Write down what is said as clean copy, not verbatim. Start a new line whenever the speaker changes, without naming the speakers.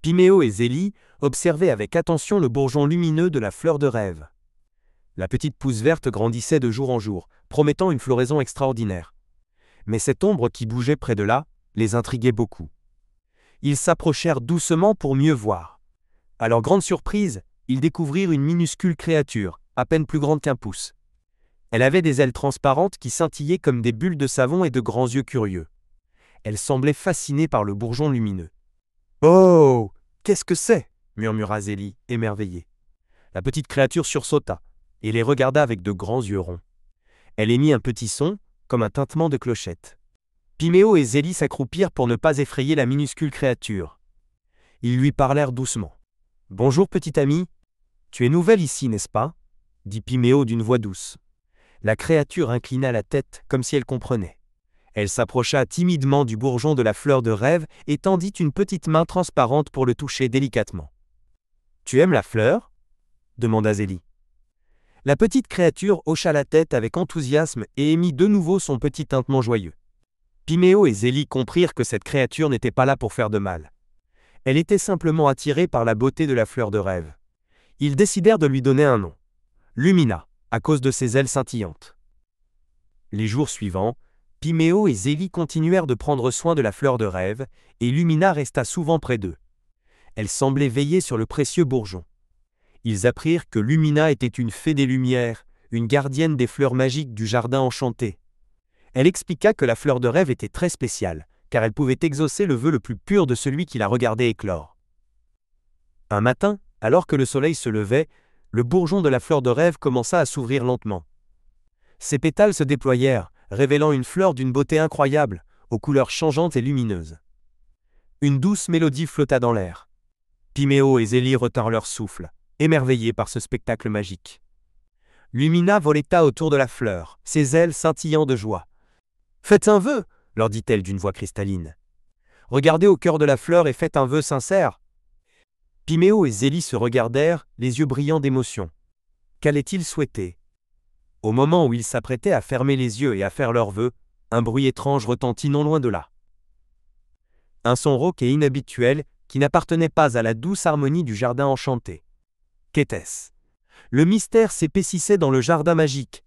Piméo et Zélie observaient avec attention le bourgeon lumineux de la fleur de rêve. La petite pousse verte grandissait de jour en jour, promettant une floraison extraordinaire. Mais cette ombre qui bougeait près de là les intriguait beaucoup. Ils s'approchèrent doucement pour mieux voir. À leur grande surprise, ils découvrirent une minuscule créature, à peine plus grande qu'un pouce. Elle avait des ailes transparentes qui scintillaient comme des bulles de savon et de grands yeux curieux. Elle semblait fascinée par le bourgeon lumineux. « Oh, qu'est-ce que c'est » murmura Zélie, émerveillée. La petite créature sursauta et les regarda avec de grands yeux ronds. Elle émit un petit son, comme un tintement de clochette. Piméo et Zélie s'accroupirent pour ne pas effrayer la minuscule créature. Ils lui parlèrent doucement. « Bonjour petite amie, tu es nouvelle ici, n'est-ce pas » dit Piméo d'une voix douce. La créature inclina la tête comme si elle comprenait. Elle s'approcha timidement du bourgeon de la fleur de rêve et tendit une petite main transparente pour le toucher délicatement. « Tu aimes la fleur » demanda Zélie. La petite créature hocha la tête avec enthousiasme et émit de nouveau son petit tintement joyeux. Piméo et Zélie comprirent que cette créature n'était pas là pour faire de mal. Elle était simplement attirée par la beauté de la fleur de rêve. Ils décidèrent de lui donner un nom. Lumina, à cause de ses ailes scintillantes. Les jours suivants, Piméo et Zélie continuèrent de prendre soin de la fleur de rêve, et Lumina resta souvent près d'eux. Elle semblait veiller sur le précieux bourgeon. Ils apprirent que Lumina était une fée des lumières, une gardienne des fleurs magiques du jardin enchanté. Elle expliqua que la fleur de rêve était très spéciale, car elle pouvait exaucer le vœu le plus pur de celui qui la regardait éclore. Un matin, alors que le soleil se levait, le bourgeon de la fleur de rêve commença à s'ouvrir lentement. Ses pétales se déployèrent, révélant une fleur d'une beauté incroyable, aux couleurs changeantes et lumineuses. Une douce mélodie flotta dans l'air. Piméo et Zélie retinrent leur souffle, émerveillés par ce spectacle magique. Lumina voletta autour de la fleur, ses ailes scintillant de joie. « Faites un vœu » leur dit-elle d'une voix cristalline. « Regardez au cœur de la fleur et faites un vœu sincère. » Piméo et Zélie se regardèrent, les yeux brillants d'émotion. Qu'allaient-ils souhaiter ? Au moment où ils s'apprêtaient à fermer les yeux et à faire leurs vœux, un bruit étrange retentit non loin de là. Un son rauque et inhabituel qui n'appartenait pas à la douce harmonie du jardin enchanté. Qu'était-ce ? Le mystère s'épaississait dans le jardin magique,